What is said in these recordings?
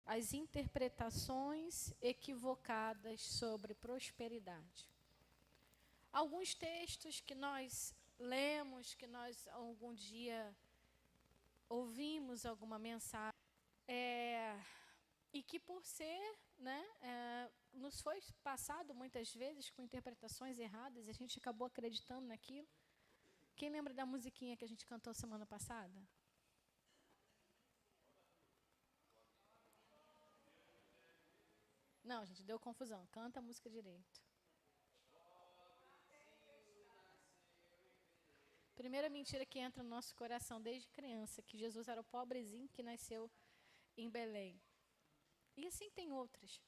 as interpretações equivocadas sobre prosperidade. Alguns textos que nós lemos, que nós algum dia ouvimos alguma mensagem, e que por ser, nos foi passado muitas vezes com interpretações erradas, e a gente acabou acreditando naquilo. Quem lembra da musiquinha que a gente cantou semana passada? Não, gente, deu confusão. Canta a música direito. Primeira mentira que entra no nosso coração desde criança, que Jesus era o pobrezinho que nasceu em Belém. E assim tem outras.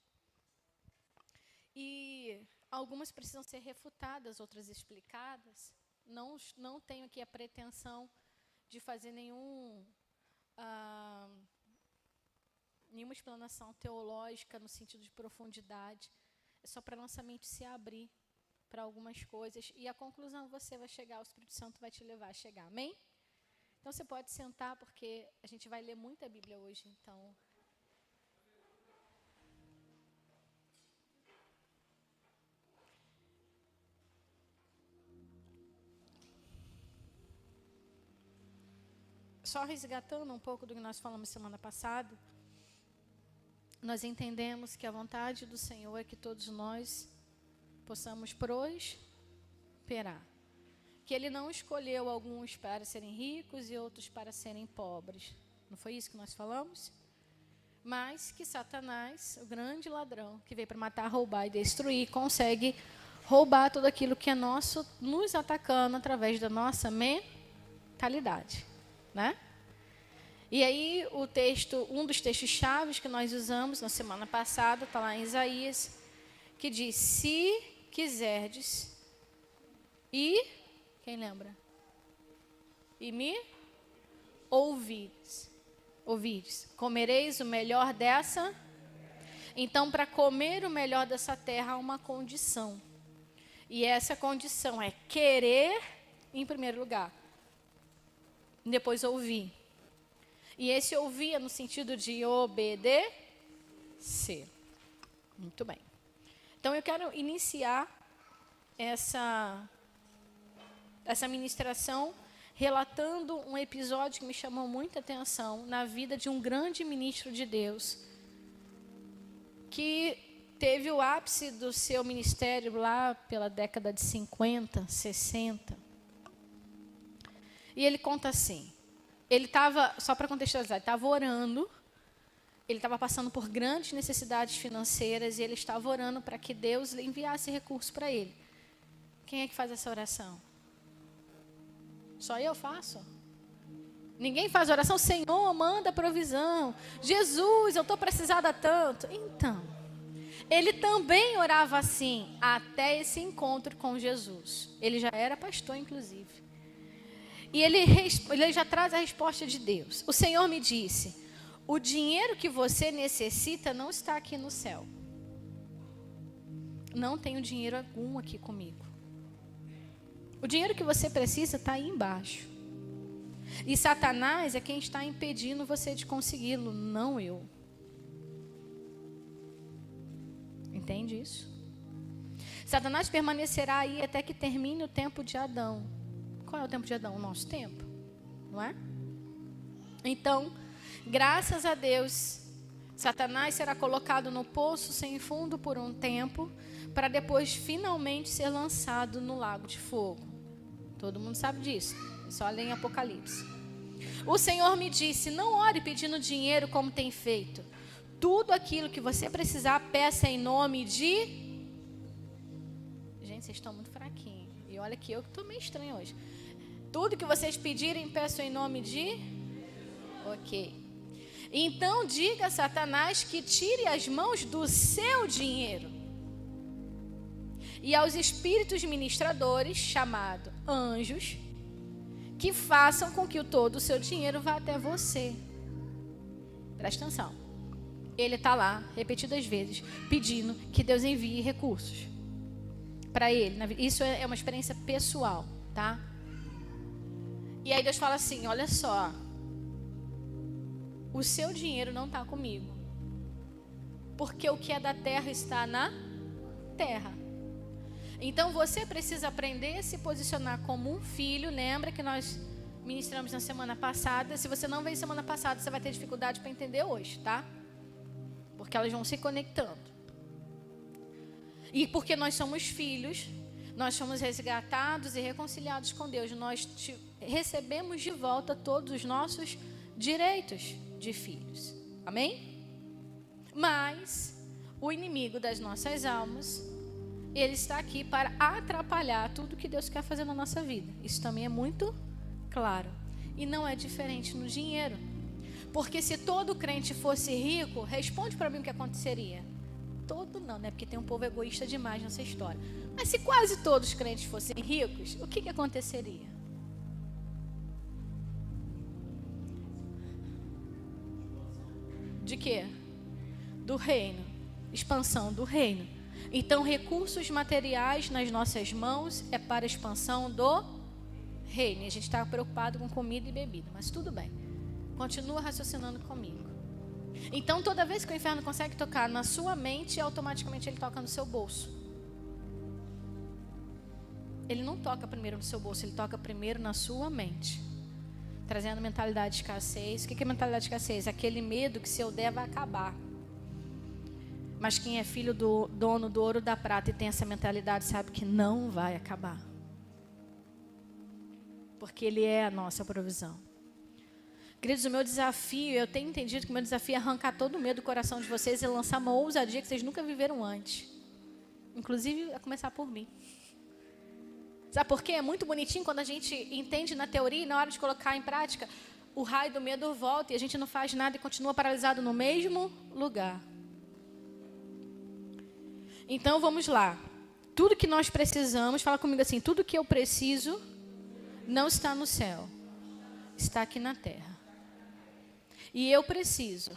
E algumas precisam ser refutadas, outras explicadas. Não tenho aqui a pretensão de fazer nenhuma explanação teológica no sentido de profundidade. É só para a nossa mente se abrir para algumas coisas. E a conclusão você vai chegar, o Espírito Santo vai te levar a chegar. Amém? Então você pode sentar, porque a gente vai ler muita Bíblia hoje. Então, só resgatando um pouco do que nós falamos semana passada, nós entendemos que a vontade do Senhor é que todos nós possamos prosperar. Que Ele não escolheu alguns para serem ricos e outros para serem pobres. Não foi isso que nós falamos? Mas que Satanás, o grande ladrão, que veio para matar, roubar e destruir, consegue roubar tudo aquilo que é nosso, nos atacando através da nossa mentalidade, né? E aí um dos textos chaves que nós usamos na semana passada, está lá em Isaías, que diz: se quiserdes e, quem lembra? E me ouvirdes, comereis o melhor dessa. Então, para comer o melhor dessa terra, há uma condição. E essa condição é querer, em primeiro lugar, depois ouvir. E esse ouvir é no sentido de obedecer. Muito bem. Então, eu quero iniciar essa ministração relatando um episódio que me chamou muita atenção na vida de um grande ministro de Deus, que teve o ápice do seu ministério lá pela década de 50, 60. E ele conta assim. Ele estava, só para contextualizar, ele estava orando, ele estava passando por grandes necessidades financeiras e ele estava orando para que Deus enviasse recursos para ele. Quem é que faz essa oração? Só eu faço? Ninguém faz oração? Senhor, manda provisão. Jesus, eu estou precisada tanto. Então, ele também orava assim, até esse encontro com Jesus. Ele já era pastor, inclusive. E ele já traz a resposta de Deus. O Senhor me disse: o dinheiro que você necessita não está aqui no céu. Não tenho dinheiro algum aqui comigo. O dinheiro que você precisa está aí embaixo. E Satanás é quem está impedindo você de consegui-lo, não eu. Entende isso? Satanás permanecerá aí até que termine o tempo de Adão. Qual é o tempo de Adão? O nosso tempo, não é? Então, graças a Deus, Satanás será colocado no poço sem fundo por um tempo, para depois finalmente ser lançado no lago de fogo. Todo mundo sabe disso, é só ler em Apocalipse. O Senhor me disse: não ore pedindo dinheiro como tem feito. Tudo aquilo que você precisar, peça em nome de... Gente, vocês estão muito fraquinhos. E olha que eu estou meio estranho hoje. Tudo que vocês pedirem, peçam em nome de... Ok. Então diga a Satanás que tire as mãos do seu dinheiro. E aos espíritos ministradores, chamados anjos, que façam com que todo o seu dinheiro vá até você. Presta atenção. Ele está lá, repetidas vezes, pedindo que Deus envie recursos para ele. Isso é uma experiência pessoal, tá? E aí Deus fala assim: olha só, o seu dinheiro não está comigo. Porque o que é da terra está na terra. Então você precisa aprender a se posicionar como um filho. Lembra que nós ministramos na semana passada. Se você não veio semana passada, você vai ter dificuldade para entender hoje, tá? Porque elas vão se conectando. E porque nós somos filhos, nós somos resgatados e reconciliados com Deus. Nós recebemos de volta todos os nossos direitos de filhos. Amém? Mas o inimigo das nossas almas, ele está aqui para atrapalhar tudo que Deus quer fazer na nossa vida. Isso também é muito claro. E não é diferente no dinheiro. Porque se todo crente fosse rico, responde para mim o que aconteceria. Todo não, né? Porque tem um povo egoísta demais nessa história. Mas se quase todos os crentes fossem ricos, o que aconteceria? De quê? Do reino. Expansão do reino. Então, recursos materiais nas nossas mãos é para a expansão do reino. E a gente está preocupado com comida e bebida, mas tudo bem. Continua raciocinando comigo. Então, toda vez que o inferno consegue tocar na sua mente, automaticamente ele toca no seu bolso. Ele não toca primeiro no seu bolso, ele toca primeiro na sua mente. Trazendo mentalidade de escassez. O que é mentalidade de escassez? Aquele medo que se eu der vai acabar. Mas quem é filho do dono do ouro e da prata e tem essa mentalidade sabe que não vai acabar. Porque ele é a nossa provisão. Queridos, o meu desafio, eu tenho entendido que o meu desafio é arrancar todo o medo do coração de vocês e lançar uma ousadia que vocês nunca viveram antes. Inclusive, a começar por mim. Sabe por quê? É muito bonitinho quando a gente entende na teoria e na hora de colocar em prática, o raio do medo volta e a gente não faz nada e continua paralisado no mesmo lugar. Então, vamos lá. Tudo que nós precisamos, fala comigo assim, tudo que eu preciso não está no céu, está aqui na terra. E eu preciso,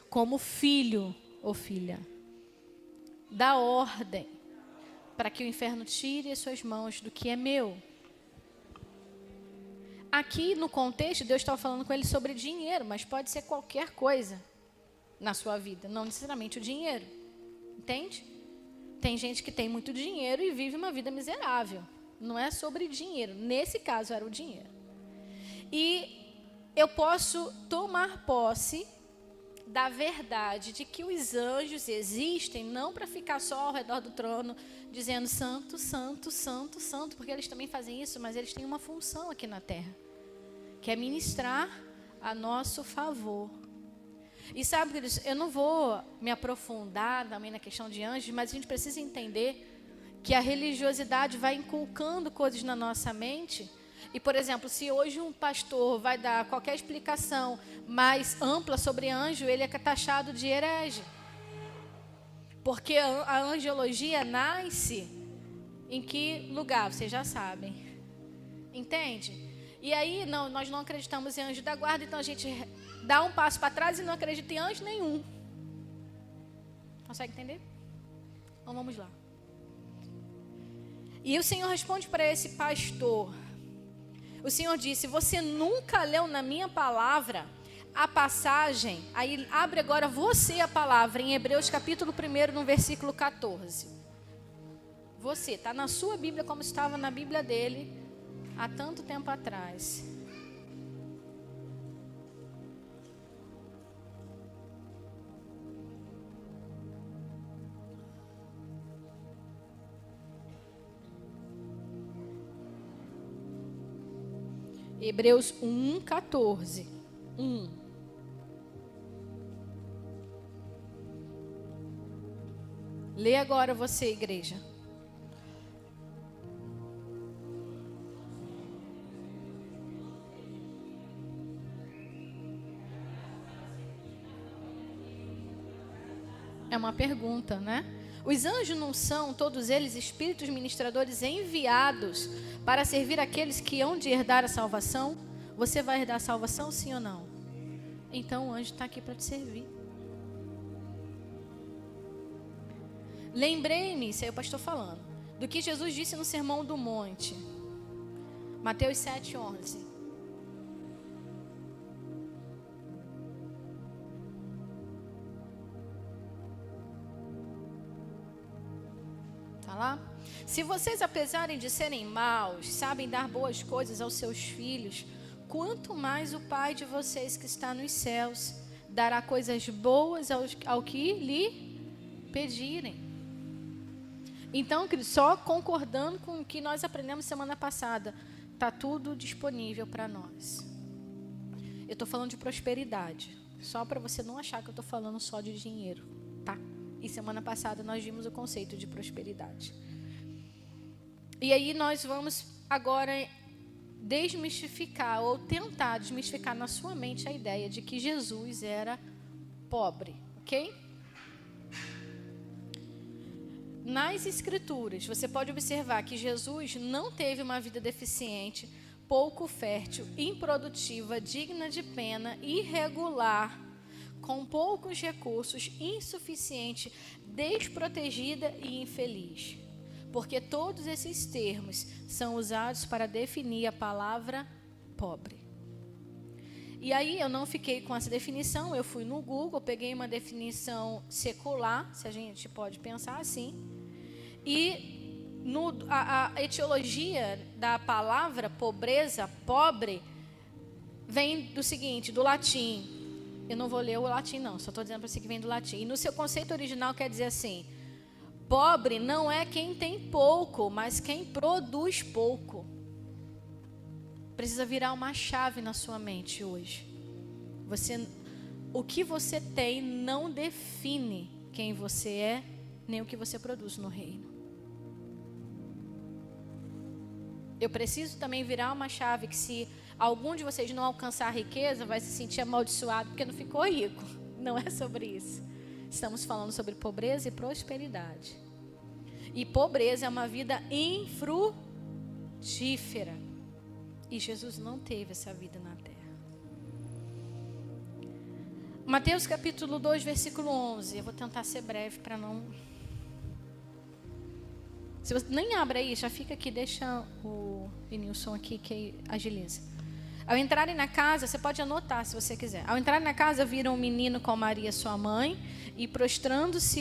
como filho ou filha, dar ordem para que o inferno tire as suas mãos do que é meu. Aqui no contexto, Deus estava falando com ele sobre dinheiro, mas pode ser qualquer coisa na sua vida, não necessariamente o dinheiro. Entende? Tem gente que tem muito dinheiro e vive uma vida miserável. Não é sobre dinheiro. Nesse caso, era o dinheiro. E eu posso tomar posse da verdade de que os anjos existem não para ficar só ao redor do trono dizendo santo, santo, santo, santo, porque eles também fazem isso, mas eles têm uma função aqui na terra, que é ministrar a nosso favor. E sabe, queridos, eu não vou me aprofundar também na questão de anjos, mas a gente precisa entender que a religiosidade vai inculcando coisas na nossa mente. E, por exemplo, se hoje um pastor vai dar qualquer explicação mais ampla sobre anjo, ele é taxado de herege. Porque a angiologia nasce em que lugar? Vocês já sabem. Entende? E aí, não, nós não acreditamos em anjo da guarda, então a gente dá um passo para trás e não acredita em anjo nenhum. Consegue entender? Então, vamos lá. E o Senhor responde para esse pastor. O Senhor disse, você nunca leu na minha palavra a passagem, aí abre agora você a palavra, em Hebreus capítulo 1, no versículo 14. Você, está na sua Bíblia como estava na Bíblia dele, há tanto tempo atrás. Hebreus 1, 14. 1. Lê agora você, igreja. É uma pergunta, né? Os anjos não são, todos eles, espíritos ministradores enviados para servir aqueles que hão de herdar a salvação? Você vai herdar a salvação, sim ou não? Então o anjo está aqui para te servir. Lembrei-me, isso aí o pastor falando, do que Jesus disse no Sermão do Monte. Mateus 7, 11. falar? Se vocês, apesar de serem maus, sabem dar boas coisas aos seus filhos, quanto mais o Pai de vocês que está nos céus dará coisas boas ao que lhe pedirem. Então, querido, só concordando com o que nós aprendemos semana passada, está tudo disponível para nós. Eu estou falando de prosperidade, só para você não achar que eu estou falando só de dinheiro, tá? E semana passada nós vimos o conceito de prosperidade. E aí nós vamos agora desmistificar ou tentar desmistificar na sua mente a ideia de que Jesus era pobre, ok? Nas Escrituras, você pode observar que Jesus não teve uma vida deficiente, pouco fértil, improdutiva, digna de pena, irregular, com poucos recursos, insuficiente, desprotegida e infeliz. Porque todos esses termos são usados para definir a palavra pobre. E aí eu não fiquei com essa definição, eu fui no Google, peguei uma definição secular, se a gente pode pensar assim, e a etiologia da palavra pobreza, pobre, vem do seguinte, do latim. Eu não vou ler o latim não, só estou dizendo para você que vem do latim. E no seu conceito original quer dizer assim, pobre não é quem tem pouco, mas quem produz pouco. Precisa virar uma chave na sua mente hoje. O que você tem não define quem você é, nem o que você produz no reino. Eu preciso também virar uma chave que se algum de vocês não alcançar a riqueza, vai se sentir amaldiçoado porque não ficou rico. Não é sobre isso. Estamos falando sobre pobreza e prosperidade. E pobreza é uma vida infrutífera. E Jesus não teve essa vida na terra. Mateus capítulo 2, versículo 11. Eu vou tentar ser breve para não... Se você nem abre aí, já fica aqui, deixa o Vinilson aqui que agiliza. Ao entrarem na casa, você pode anotar se você quiser. Ao entrarem na casa, viram um menino com Maria, sua mãe, e prostrando-se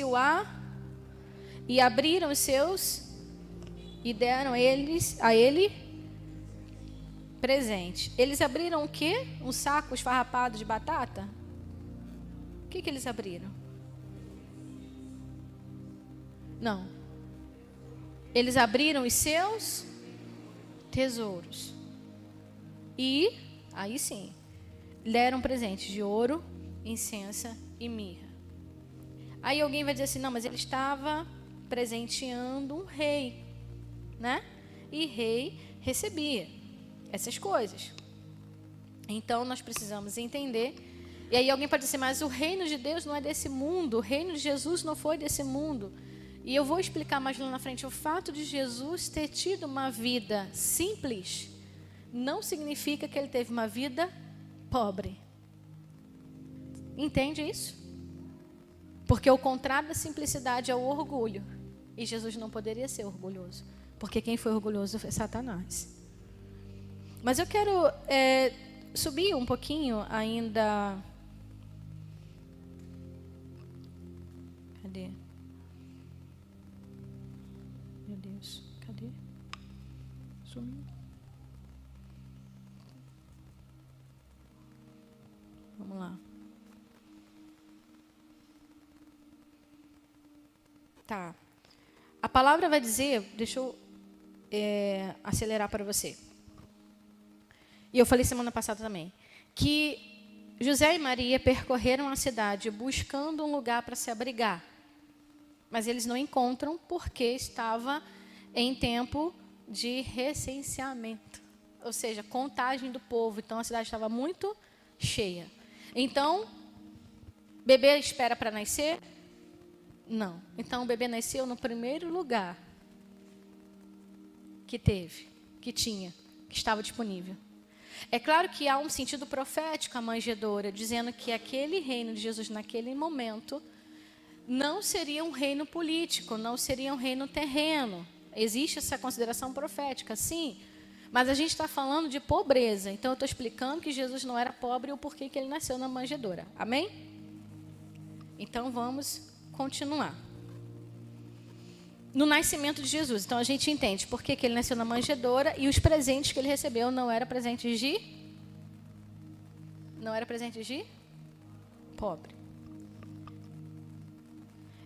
e abriram os seus e deram a ele presente. Eles abriram o quê? Um saco esfarrapado de batata? O que eles abriram? Não. Eles abriram os seus tesouros. E, aí sim, deram presentes de ouro, incenso e mirra. Aí alguém vai dizer assim, não, mas ele estava presenteando um rei, né? E rei recebia essas coisas. Então, nós precisamos entender. E aí alguém pode dizer, mas o reino de Deus não é desse mundo, o reino de Jesus não foi desse mundo. E eu vou explicar mais lá na frente, o fato de Jesus ter tido uma vida simples, não significa que ele teve uma vida pobre. Entende isso? Porque o contrário da simplicidade é o orgulho. E Jesus não poderia ser orgulhoso. Porque quem foi orgulhoso foi Satanás. Mas eu quero subir um pouquinho ainda. Cadê? Meu Deus, cadê? Sumiu. Vamos lá. Tá. A palavra vai dizer, deixa eu acelerar para você. E eu falei semana passada também, que José e Maria percorreram a cidade buscando um lugar para se abrigar. Mas eles não encontram porque estava em tempo de recenseamento. Ou seja, contagem do povo. Então, a cidade estava muito cheia. Então, bebê espera para nascer? Não. Então, o bebê nasceu no primeiro lugar que teve, que tinha, que estava disponível. É claro que há um sentido profético à manjedoura, dizendo que aquele reino de Jesus naquele momento não seria um reino político, não seria um reino terreno. Existe essa consideração profética, sim. Mas a gente está falando de pobreza. Então, eu estou explicando que Jesus não era pobre e o porquê que ele nasceu na manjedoura. Amém? Então, vamos continuar. no nascimento de Jesus. Então, a gente entende por que ele nasceu na manjedoura e os presentes que ele recebeu não eram presentes de pobre.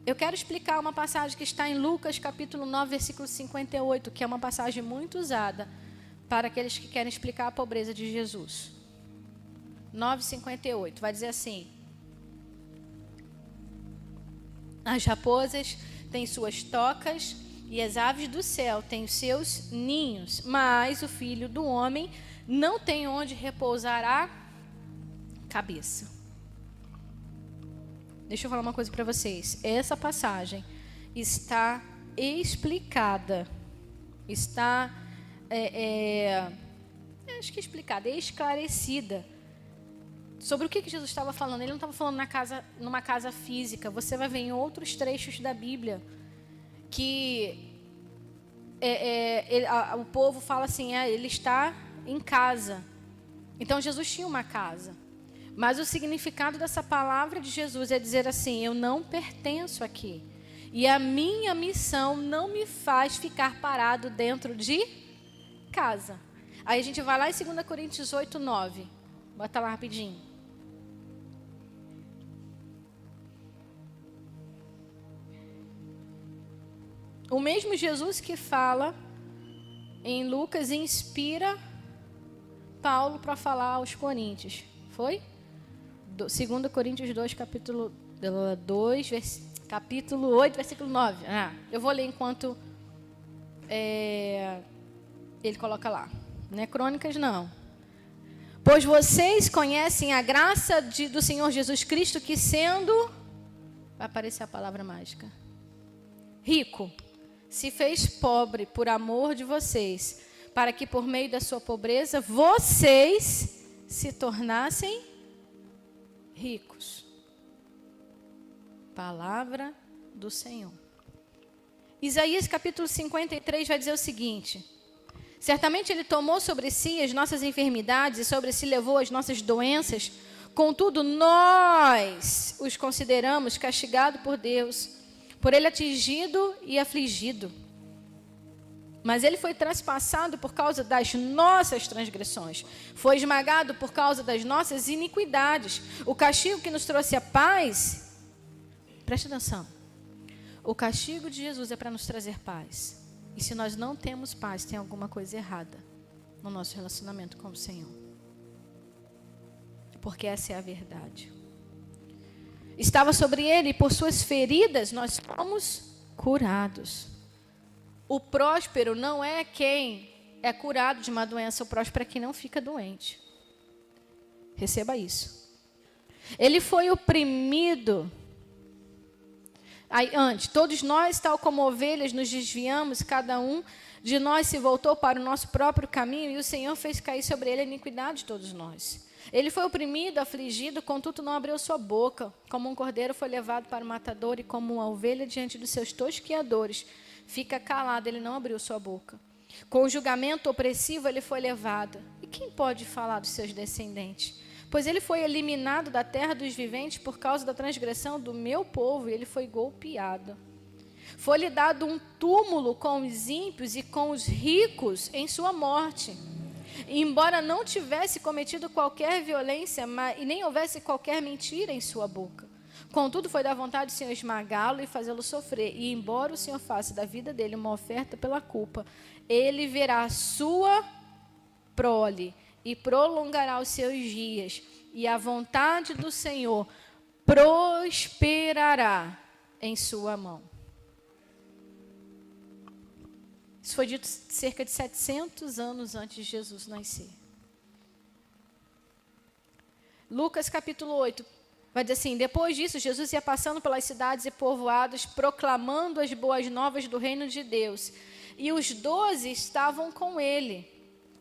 Eu quero explicar uma passagem que está em Lucas, capítulo 9, versículo 58, que é uma passagem muito usada para aqueles que querem explicar a pobreza de Jesus. 9,58, vai dizer assim: as raposas têm suas tocas e as aves do céu têm os seus ninhos, mas o Filho do Homem não tem onde repousar a cabeça. Deixa eu falar uma coisa para vocês. Essa passagem está explicada, esclarecida sobre o que Jesus estava falando. Ele não estava falando numa casa física. Você vai ver em outros trechos da Bíblia que o povo fala assim, ele está em casa. Então, Jesus tinha uma casa. Mas o significado dessa palavra de Jesus é dizer assim: eu não pertenço aqui. E a minha missão não me faz ficar parado dentro de casa. Aí a gente vai lá em 2 Coríntios 8, 9. Bota lá rapidinho. O mesmo Jesus que fala em Lucas inspira Paulo para falar aos Coríntios. Foi? 2 Coríntios 2, capítulo 8, versículo 9. Eu vou ler enquanto ele coloca lá. Não é Crônicas, não. Pois vocês conhecem a graça do Senhor Jesus Cristo, que sendo... Vai aparecer a palavra mágica. Rico, se fez pobre por amor de vocês, para que por meio da sua pobreza vocês se tornassem ricos. Palavra do Senhor. Isaías capítulo 53 vai dizer o seguinte: certamente ele tomou sobre si as nossas enfermidades e sobre si levou as nossas doenças, contudo nós os consideramos castigado por Deus, por ele atingido e afligido. Mas ele foi traspassado por causa das nossas transgressões, foi esmagado por causa das nossas iniquidades. O castigo que nos trouxe a paz, preste atenção, o castigo de Jesus é para nos trazer paz. E se nós não temos paz, tem alguma coisa errada no nosso relacionamento com o Senhor. Porque essa é a verdade. Estava sobre ele e por suas feridas nós fomos curados. O próspero não é quem é curado de uma doença, o próspero é quem não fica doente. Receba isso. Ele foi oprimido. Aí, antes, todos nós, tal como ovelhas, nos desviamos, cada um de nós se voltou para o nosso próprio caminho, e o Senhor fez cair sobre ele a iniquidade de todos nós. Ele foi oprimido, afligido, contudo não abriu sua boca. Como um cordeiro foi levado para o matador, e como uma ovelha diante dos seus tosquiadores, fica calado, ele não abriu sua boca. Com o julgamento opressivo ele foi levado. E quem pode falar dos seus descendentes? Pois ele foi eliminado da terra dos viventes por causa da transgressão do meu povo, e ele foi golpeado. Foi-lhe dado um túmulo com os ímpios e com os ricos em sua morte. E, embora não tivesse cometido qualquer violência e nem houvesse qualquer mentira em sua boca, contudo foi da vontade do Senhor esmagá-lo e fazê-lo sofrer. E embora o Senhor faça da vida dele uma oferta pela culpa, ele verá a sua prole e prolongará os seus dias, e a vontade do Senhor prosperará em sua mão. Isso foi dito cerca de 700 anos antes de Jesus nascer. Lucas capítulo 8 vai dizer assim: depois disso, Jesus ia passando pelas cidades e povoados, proclamando as boas novas do reino de Deus. E os 12 estavam com ele.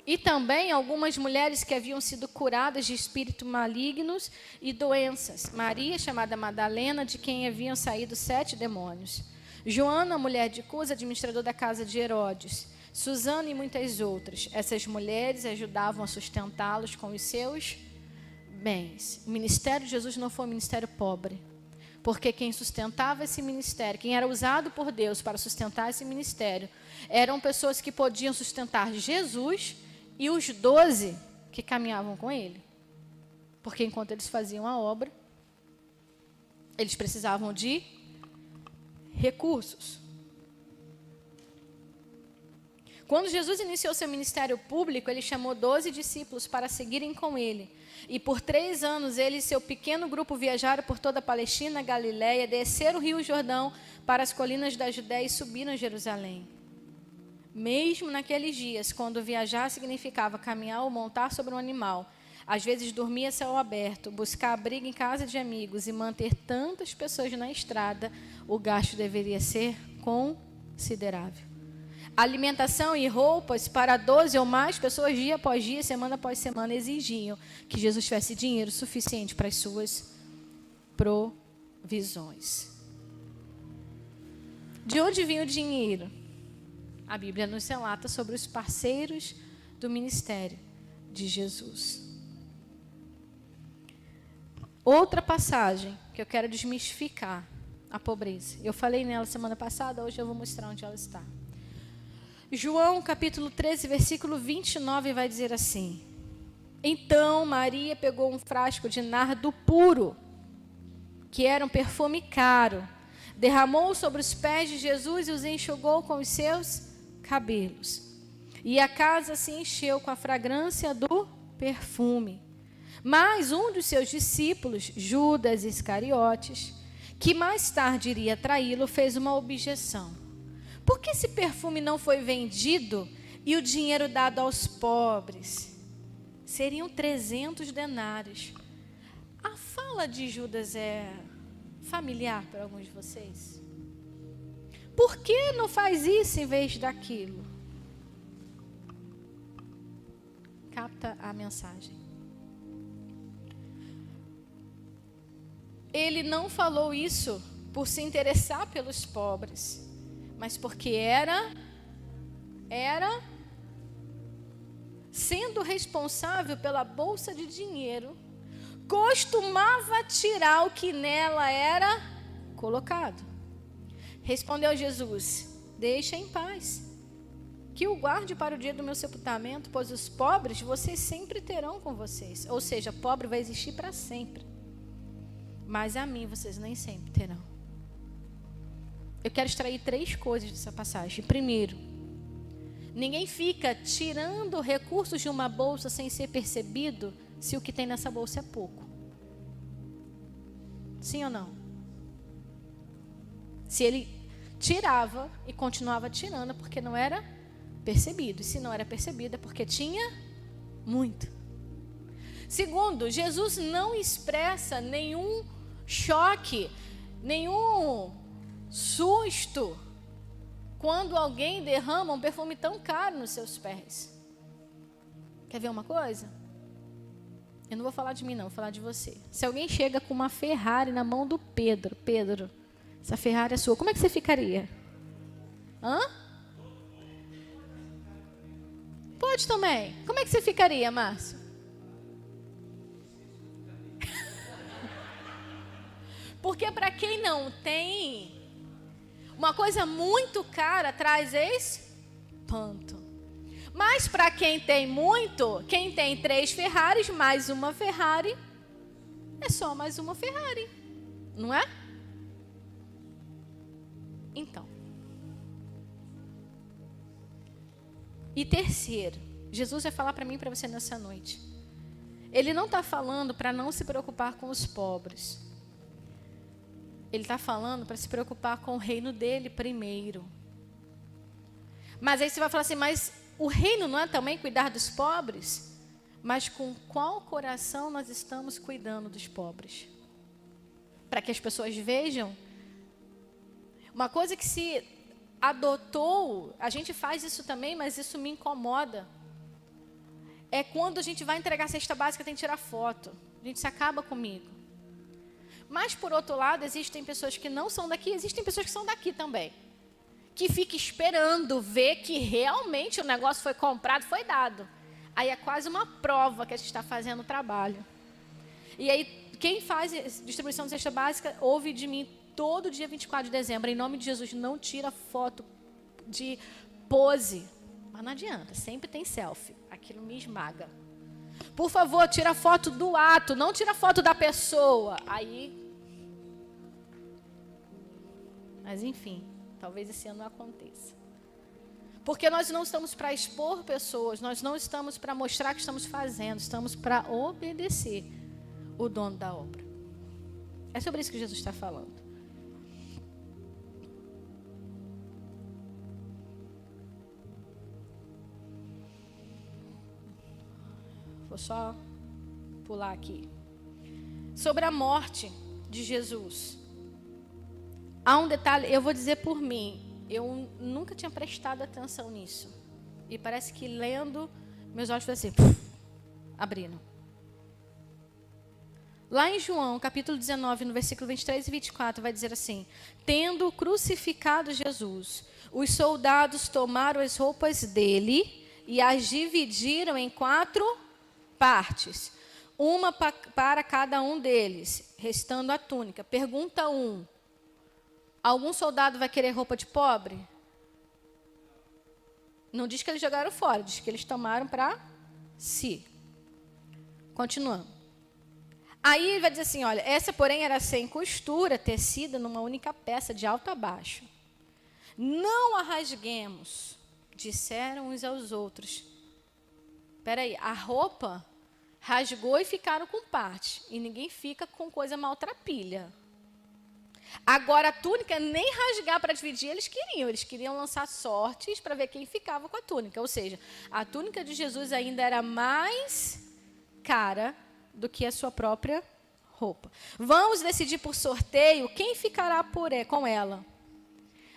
E também algumas mulheres que haviam sido curadas de espíritos malignos e doenças. Maria, chamada Madalena, de quem haviam saído 7 demônios. Joana, mulher de Cusa, administrador da casa de Herodes. Susana e muitas outras. Essas mulheres ajudavam a sustentá-los com os seus bens. O ministério de Jesus não foi um ministério pobre. Porque quem sustentava esse ministério, quem era usado por Deus para sustentar esse ministério, eram pessoas que podiam sustentar Jesus e os 12 que caminhavam com ele. Porque enquanto eles faziam a obra, eles precisavam de recursos. Quando Jesus iniciou seu ministério público, ele chamou 12 discípulos para seguirem com ele. E por 3 anos, ele e seu pequeno grupo viajaram por toda a Palestina, Galiléia, desceram o Rio Jordão para as colinas da Judéia e subiram a Jerusalém. Mesmo naqueles dias, quando viajar significava caminhar ou montar sobre um animal, às vezes dormir a céu aberto, buscar abrigo em casa de amigos e manter tantas pessoas na estrada, o gasto deveria ser considerável. Alimentação e roupas para 12 ou mais pessoas, dia após dia, semana após semana, exigiam que Jesus tivesse dinheiro suficiente para as suas provisões. De onde vinha o dinheiro? A Bíblia nos relata sobre os parceiros do ministério de Jesus. Outra passagem que eu quero desmistificar a pobreza. Eu falei nela semana passada, hoje eu vou mostrar onde ela está. João, capítulo 13, versículo 29, vai dizer assim: Então Maria pegou um frasco de nardo puro, que era um perfume caro, derramou sobre os pés de Jesus e os enxugou com os seus cabelos. E a casa se encheu com a fragrância do perfume. Mas um dos seus discípulos, Judas Iscariotes, que mais tarde iria traí-lo, fez uma objeção. Por que esse perfume não foi vendido e o dinheiro dado aos pobres? Seriam 300 denários. A fala de Judas é familiar para alguns de vocês? Por que não faz isso em vez daquilo? Capta a mensagem. Ele não falou isso por se interessar pelos pobres, mas porque era sendo responsável pela bolsa de dinheiro, costumava tirar o que nela era colocado. Respondeu Jesus: Deixa em paz, que o guarde para o dia do meu sepultamento, pois os pobres vocês sempre terão com vocês. Ou seja, pobre vai existir para sempre, mas a mim vocês nem sempre terão. Eu quero extrair 3 coisas dessa passagem. Primeiro, ninguém fica tirando recursos de uma bolsa sem ser percebido se o que tem nessa bolsa é pouco. Sim ou não? Se ele tirava e continuava tirando, porque não era percebido. E se não era percebido, é porque tinha muito. Segundo, Jesus não expressa nenhum choque, nenhum susto quando alguém derrama um perfume tão caro nos seus pés. Quer ver uma coisa? Eu não vou falar de mim não, vou falar de você. Se alguém chega com uma Ferrari na mão do Pedro, essa Ferrari é sua, como é que você ficaria? Hã? Pode também. Como é que você ficaria, Márcio? Porque para quem não tem, uma coisa muito cara traz espanto. Mas para quem tem muito, quem tem 3 Ferraris mais uma Ferrari, é só mais uma Ferrari, não é? Então. E terceiro, Jesus vai falar para mim e para você nessa noite. Ele não está falando para não se preocupar com os pobres. Ele está falando para se preocupar com o reino dele primeiro. Mas aí você vai falar assim, mas o reino não é também cuidar dos pobres? Mas com qual coração nós estamos cuidando dos pobres? Para que as pessoas vejam. Uma coisa que se adotou, a gente faz isso também, mas isso me incomoda. É quando a gente vai entregar a cesta básica, tem que tirar foto. A gente se acaba comigo. Mas, por outro lado, existem pessoas que não são daqui, existem pessoas que são daqui também. Que ficam esperando ver que realmente o negócio foi comprado, foi dado. Aí é quase uma prova que a gente está fazendo o trabalho. E aí quem faz distribuição de cesta básica, ouve de mim todo dia 24 de dezembro. Em nome de Jesus, não tira foto de pose. Mas não adianta, sempre tem selfie. Aquilo me esmaga. Por favor, tira foto do ato, não tira foto da pessoa. Aí... Mas enfim, talvez esse ano não aconteça. Porque nós não estamos para expor pessoas, nós não estamos para mostrar que estamos fazendo, estamos para obedecer o dono da obra. É sobre isso que Jesus está falando. Vou só pular aqui. Sobre a morte de Jesus. Há um detalhe, eu vou dizer por mim, eu nunca tinha prestado atenção nisso. E parece que lendo, meus olhos foram assim, abrindo. Lá em João, capítulo 19, no versículo 23 e 24, vai dizer assim: tendo crucificado Jesus, os soldados tomaram as roupas dele e as dividiram em 4 partes, uma para cada um deles, restando a túnica. Pergunta 1. Algum soldado vai querer roupa de pobre? Não diz que eles jogaram fora, diz que eles tomaram para si. Continuando. Aí ele vai dizer assim, olha, essa porém era sem costura, tecida numa única peça, de alto a baixo. Não a rasguemos, disseram uns aos outros. Espera aí, a roupa rasgou e ficaram com parte. E ninguém fica com coisa maltrapilha. Agora a túnica, nem rasgar para dividir eles queriam lançar sortes para ver quem ficava com a túnica. Ou seja, a túnica de Jesus ainda era mais cara do que a sua própria roupa. Vamos decidir por sorteio quem ficará com ela.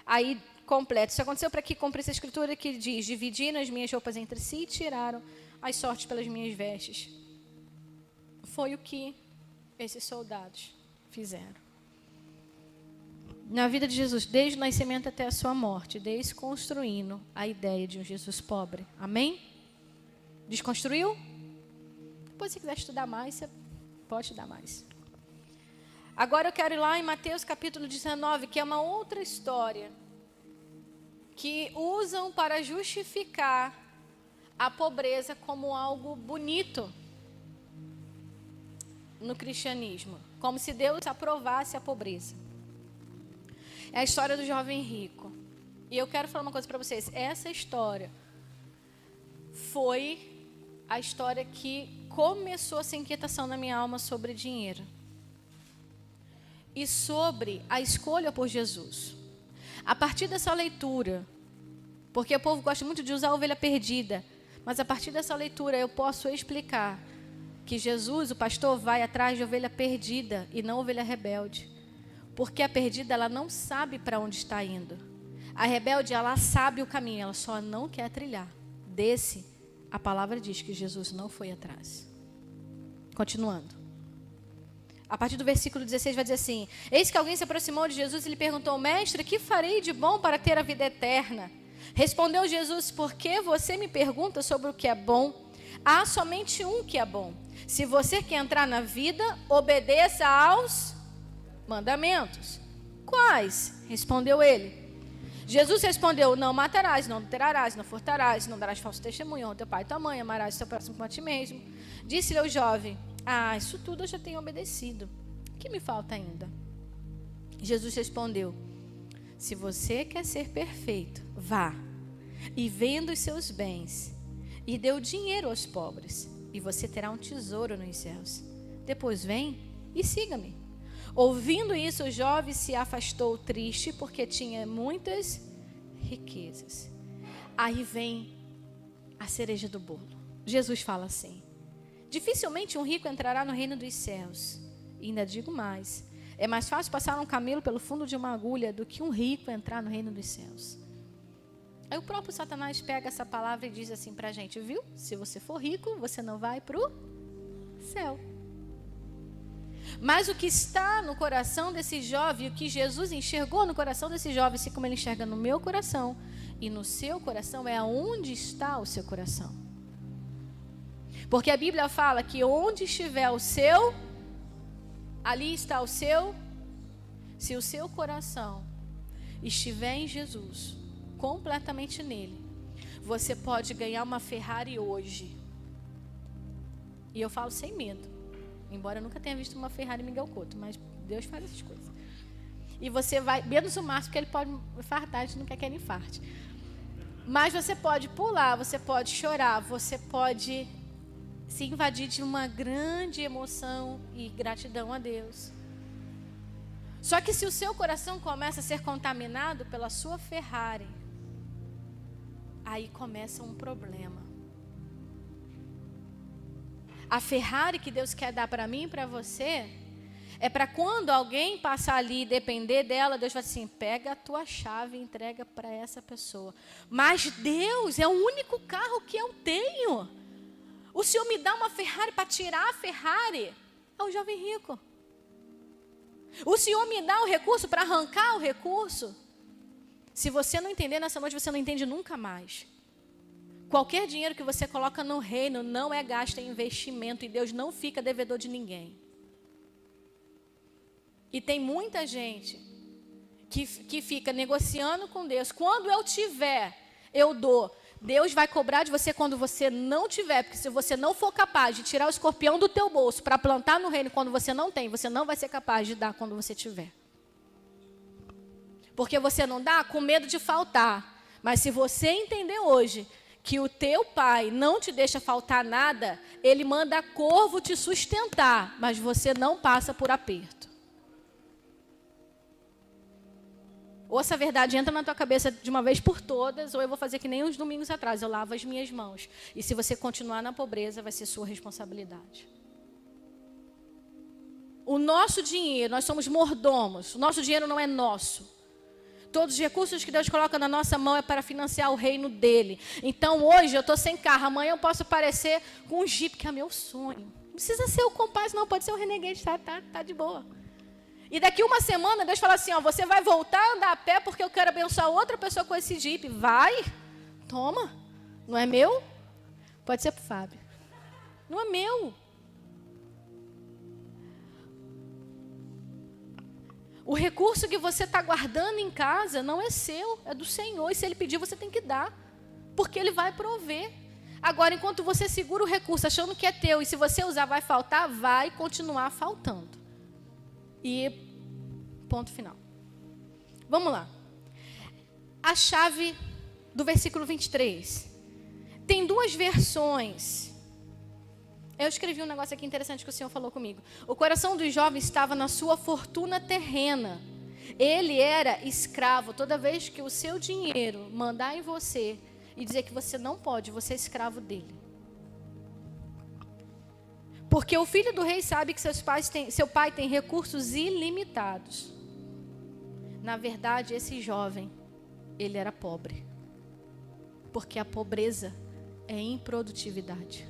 Aí, completo. Isso aconteceu para que cumpra essa escritura que diz: dividiram as minhas roupas entre si e tiraram as sortes pelas minhas vestes. Foi o que esses soldados fizeram. Na vida de Jesus, desde o nascimento até a sua morte, desconstruindo a ideia de um Jesus pobre. Amém? Desconstruiu? Depois, se quiser estudar mais, você pode estudar mais. Agora eu quero ir lá em Mateus capítulo 19, que é uma outra história que usam para justificar a pobreza como algo bonito no cristianismo. Como se Deus aprovasse a pobreza. É a história do jovem rico. E eu quero falar uma coisa para vocês. Essa história foi a história que começou essa inquietação na minha alma sobre dinheiro. E sobre a escolha por Jesus. A partir dessa leitura, porque o povo gosta muito de usar a ovelha perdida, mas a partir dessa leitura eu posso explicar que Jesus, o pastor, vai atrás de ovelha perdida e não ovelha rebelde. Porque a perdida, ela não sabe para onde está indo. A rebelde, ela sabe o caminho, ela só não quer trilhar. Desse, a palavra diz que Jesus não foi atrás. Continuando. A partir do versículo 16 vai dizer assim: eis que alguém se aproximou de Jesus e lhe perguntou: mestre, que farei de bom para ter a vida eterna? Respondeu Jesus: por que você me pergunta sobre o que é bom? Há somente um que é bom. Se você quer entrar na vida, obedeça aos mandamentos. Quais? Respondeu ele. Jesus respondeu: não matarás, não adulterarás, não furtarás, não darás falso testemunho, honra teu pai e tua mãe, amarás o teu próximo como a ti mesmo. Disse-lhe o jovem: isso tudo eu já tenho obedecido. O que me falta ainda? Jesus respondeu: se você quer ser perfeito, vá e venda os seus bens e dê o dinheiro aos pobres, e você terá um tesouro nos céus. Depois vem e siga-me. Ouvindo isso, o jovem se afastou triste, porque tinha muitas riquezas. Aí vem a cereja do bolo. Jesus fala assim: dificilmente um rico entrará no reino dos céus. E ainda digo mais: é mais fácil passar um camelo pelo fundo de uma agulha do que um rico entrar no reino dos céus. Aí o próprio Satanás pega essa palavra e diz assim para a gente: viu? Se você for rico, você não vai para o céu. Mas o que está no coração desse jovem, o que Jesus enxergou no coração desse jovem, assim como ele enxerga no meu coração e no seu coração, é aonde está o seu coração. Porque a Bíblia fala que onde estiver o seu Ali está se o seu coração estiver em Jesus, completamente nele, você pode ganhar uma Ferrari hoje. E eu falo sem medo, embora eu nunca tenha visto uma Ferrari Miguel Couto, mas Deus faz essas coisas. E você vai, menos o Márcio, porque ele pode infartar, a gente não quer que ele infarte. Mas você pode pular, você pode chorar, você pode se invadir de uma grande emoção e gratidão a Deus. Só que se o seu coração começa a ser contaminado pela sua Ferrari, aí começa um problema. A Ferrari que Deus quer dar para mim e para você é para quando alguém passar ali e depender dela, Deus vai assim, pega a tua chave e entrega para essa pessoa. Mas Deus é o único carro que eu tenho. O Senhor me dá uma Ferrari para tirar a Ferrari. É o jovem rico. O Senhor me dá o recurso para arrancar o recurso. Se você não entender nessa noite, você não entende nunca mais. Qualquer dinheiro que você coloca no reino não é gasto, é investimento. E Deus não fica devedor de ninguém. E tem muita gente que fica negociando com Deus. Quando eu tiver, eu dou. Deus vai cobrar de você quando você não tiver. Porque se você não for capaz de tirar o escorpião do teu bolso para plantar no reino quando você não tem, você não vai ser capaz de dar quando você tiver. Porque você não dá com medo de faltar. Mas se você entender hoje que o teu pai não te deixa faltar nada, ele manda corvo te sustentar, mas você não passa por aperto. Ou essa verdade entra na tua cabeça de uma vez por todas, ou eu vou fazer que nem uns domingos atrás, eu lavo as minhas mãos. E se você continuar na pobreza, vai ser sua responsabilidade. O nosso dinheiro, nós somos mordomos, o nosso dinheiro não é nosso. Todos os recursos que Deus coloca na nossa mão é para financiar o reino dele. Então hoje eu estou sem carro, amanhã eu posso aparecer com um Jeep, que é meu sonho. Não precisa ser o Compass, não, pode ser o Renegade, tá de boa. E daqui uma semana Deus fala assim, ó, você vai voltar a andar a pé porque eu quero abençoar outra pessoa com esse Jeep. Vai, toma, não é meu? Pode ser para o Fábio. Não é meu. O recurso que você está guardando em casa não é seu, é do Senhor. E se Ele pedir, você tem que dar, porque Ele vai prover. Agora, enquanto você segura o recurso achando que é teu, e se você usar vai faltar, vai continuar faltando. E ponto final. Vamos lá. A chave do versículo 23. Tem duas versões. Eu escrevi um negócio aqui interessante que o Senhor falou comigo. O coração dos jovens estava na sua fortuna terrena. Ele era escravo. Toda vez que o seu dinheiro mandar em você e dizer que você não pode, você é escravo dele. Porque o filho do rei sabe que seu pai tem recursos ilimitados. Na verdade, esse jovem, ele era pobre. Porque a pobreza é improdutividade.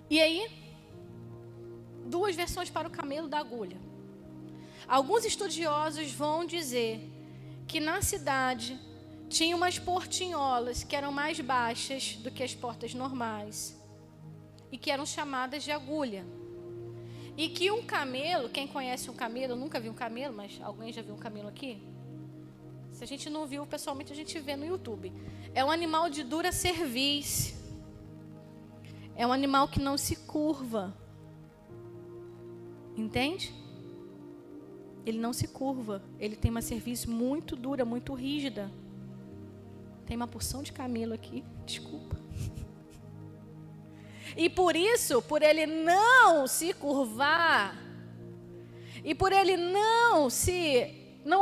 E aí, duas versões para o camelo da agulha. Alguns estudiosos vão dizer que na cidade tinha umas portinholas que eram mais baixas do que as portas normais e que eram chamadas de agulha. E que um camelo, quem conhece um camelo, eu nunca vi um camelo, mas alguém já viu um camelo aqui? Se a gente não viu pessoalmente, a gente vê no YouTube. É um animal de dura cerviz. É um animal que não se curva. Entende? Ele não se curva. Ele tem uma cerviz muito dura, muito rígida. Tem uma porção de camelo aqui, desculpa. E por isso, por ele não se curvar, e por ele não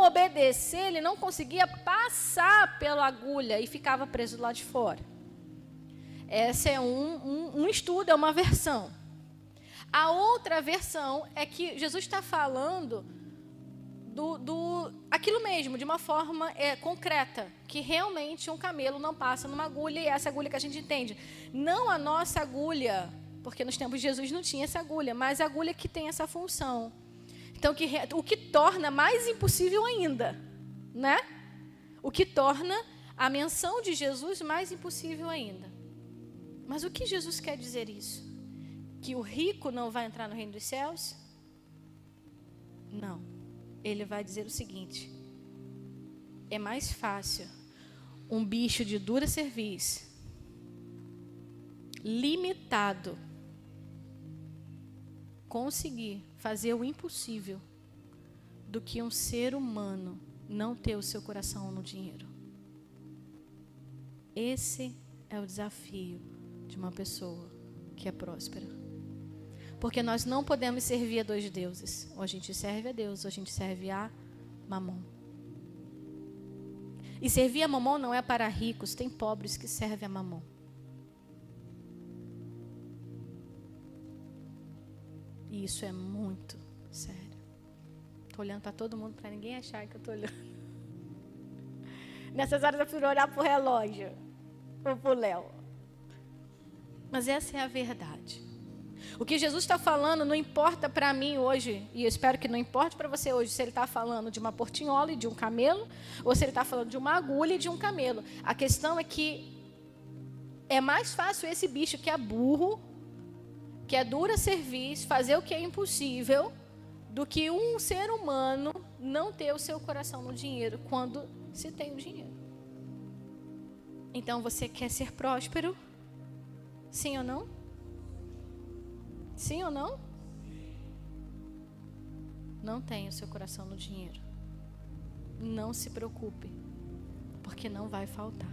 obedecer, ele não conseguia passar pela agulha e ficava preso lá de fora. Essa é um estudo, é uma versão. A outra versão é que Jesus está falando aquilo mesmo, de uma forma concreta, que realmente um camelo não passa numa agulha, e essa agulha que a gente entende. Não a nossa agulha, porque nos tempos de Jesus não tinha essa agulha, mas a agulha que tem essa função. Então, o que torna mais impossível ainda, né? O que torna a menção de Jesus mais impossível ainda. Mas o que Jesus quer dizer isso? que o rico não vai entrar no reino dos céus? Não. Ele vai dizer o seguinte: é mais fácil um bicho de dura cerviz, limitado, conseguir fazer o impossível, do que um ser humano não ter o seu coração no dinheiro. Esse é o desafio de uma pessoa que é próspera. Porque nós não podemos servir a dois deuses. Ou a gente serve a Deus, ou a gente serve a Mamon. E servir a Mamon não é para ricos, tem pobres que servem a Mamon. E isso é muito sério. Estou olhando para todo mundo para ninguém achar que eu estou olhando. Nessas horas eu prefiro olhar para o relógio ou para o Léo. Mas essa é a verdade. O que Jesus está falando não importa para mim hoje, e eu espero que não importe para você hoje, se ele está falando de uma portinhola e de um camelo, ou se ele está falando de uma agulha e de um camelo. A questão é que é mais fácil esse bicho que é burro, que é dura cerviz, fazer o que é impossível, do que um ser humano não ter o seu coração no dinheiro quando se tem o dinheiro. Então você quer ser próspero? Sim ou não? Sim ou não? Não tenha o seu coração no dinheiro. Não se preocupe, porque não vai faltar.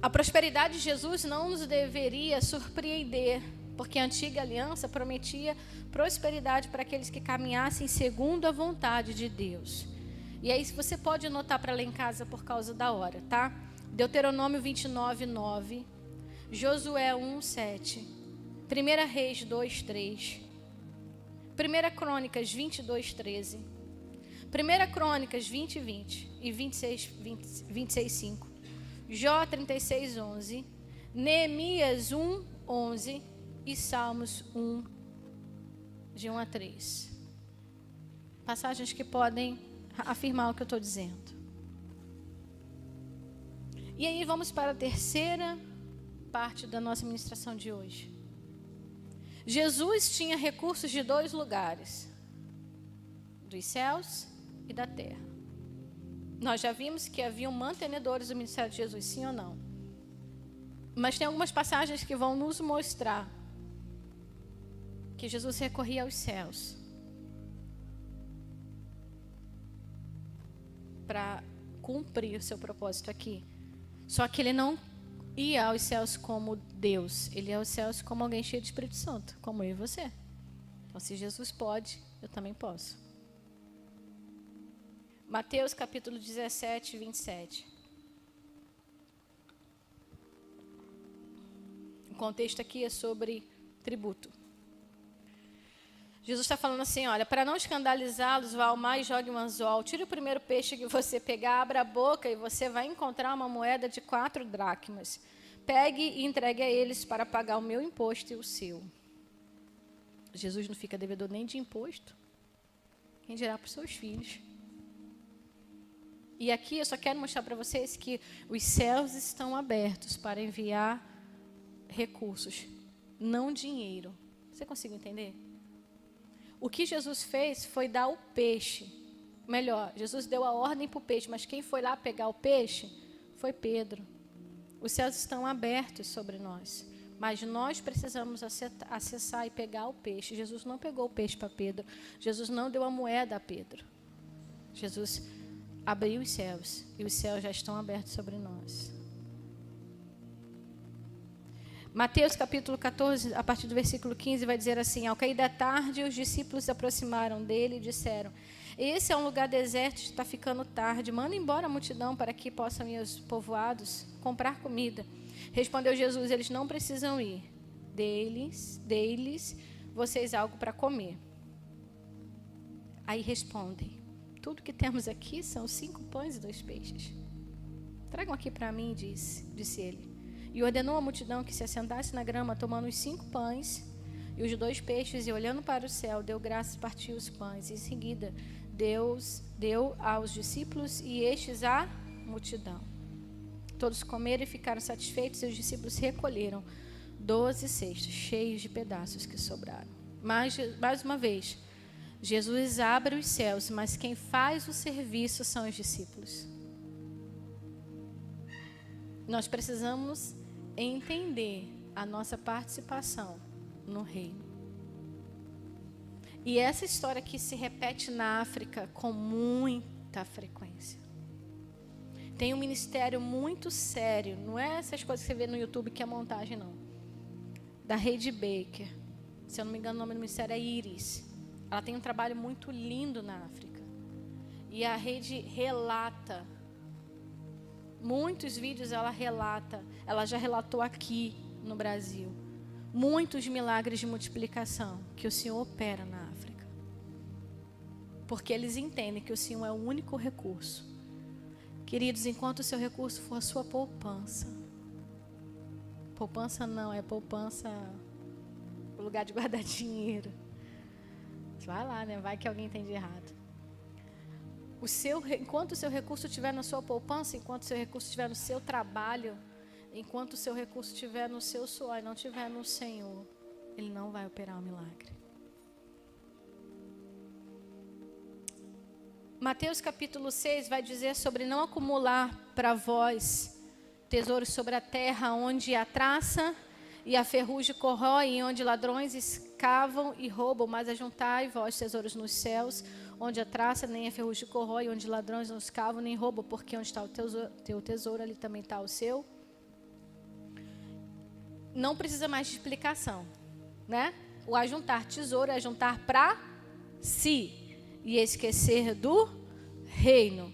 A prosperidade de Jesus não nos deveria surpreender, porque a antiga aliança prometia prosperidade para aqueles que caminhassem segundo a vontade de Deus. E aí você pode anotar para ler em casa por causa da hora, tá? Deuteronômio 29, 9. Josué 1, 7. 1 Reis 2, 3. 1 Crônicas 22, 13. 1 Crônicas 20, 20 e 26, 5. Jó 36, 11. Neemias 1, 11. E Salmos 1, de 1 a 3. Passagens que podem afirmar o que eu estou dizendo. E aí vamos para a terceira parte da nossa ministração de hoje. Jesus tinha recursos de dois lugares: dos céus e da terra. Nós já vimos que haviam mantenedores do ministério de Jesus, sim ou não? Mas tem algumas passagens que vão nos mostrar que Jesus recorria aos céus para cumprir o seu propósito aqui. Só que ele não ia aos céus como Deus, ele ia aos céus como alguém cheio de Espírito Santo, como eu e você. Então, se Jesus pode, eu também posso. Mateus capítulo 17, 27. O contexto aqui é sobre tributo. Jesus está falando assim, olha, para não escandalizá-los, vá ao mar e jogue um anzol. Tire o primeiro peixe que você pegar, abra a boca e você vai encontrar uma moeda de 4 dracmas. Pegue e entregue a eles para pagar o meu imposto e o seu. Jesus não fica devedor nem de imposto. Quem dirá para os seus filhos? E aqui eu só quero mostrar para vocês que os céus estão abertos para enviar recursos, não dinheiro. Você consegue entender? O que Jesus fez foi dar o peixe. Melhor, Jesus deu a ordem para o peixe, mas quem foi lá pegar o peixe foi Pedro. Os céus estão abertos sobre nós, mas nós precisamos acessar e pegar o peixe. Jesus não pegou o peixe para Pedro. Jesus não deu a moeda a Pedro. Jesus abriu os céus e os céus já estão abertos sobre nós. Mateus capítulo 14, a partir do versículo 15, vai dizer assim: ao cair da tarde, os discípulos se aproximaram dele e disseram: esse é um lugar deserto, está ficando tarde, manda embora a multidão para que possam ir aos povoados comprar comida. Respondeu Jesus: eles não precisam ir, deles vocês algo para comer. Aí respondem: tudo que temos aqui são 5 pães e 2 peixes. Tragam aqui para mim, disse ele. E ordenou à multidão que se assentasse na grama, tomando os 5 pães e os 2 peixes, e olhando para o céu, deu graças e partiu os pães. E em seguida, Deus deu aos discípulos e estes à multidão. Todos comeram e ficaram satisfeitos, e os discípulos recolheram 12 cestos cheios de pedaços que sobraram. Mais uma vez, Jesus abre os céus, mas quem faz o serviço são os discípulos. Nós precisamos entender a nossa participação no reino. E essa história aqui se repete na África com muita frequência. Tem um ministério muito sério, não é essas coisas que você vê no YouTube que é montagem, não. Da Heidi Baker. Se eu não me engano, o nome do ministério é Iris. Ela tem um trabalho muito lindo na África. E a Heidi relata, muitos vídeos ela relata, ela já relatou aqui no Brasil, muitos milagres de multiplicação que o Senhor opera na África. Porque eles entendem que o Senhor é o único recurso. Queridos, enquanto o seu recurso for a sua poupança. Poupança não, é poupança, o lugar de guardar dinheiro. Vai lá, né? Vai que alguém entende errado. Enquanto o seu recurso estiver na sua poupança, enquanto o seu recurso estiver no seu trabalho, enquanto o seu recurso estiver no seu suor e não estiver no Senhor, Ele não vai operar o milagre. Mateus capítulo 6 vai dizer sobre não acumular para vós tesouros sobre a terra, onde a traça e a ferrugem corroem, onde ladrões escavam e roubam, mas ajuntai vós tesouros nos céus, onde a traça nem a ferrugem corrói, onde ladrões não escavam nem roubam, porque onde está o teu tesouro, ali também está o seu. Não precisa mais de explicação, né? O ajuntar tesouro é ajuntar para si e esquecer do reino.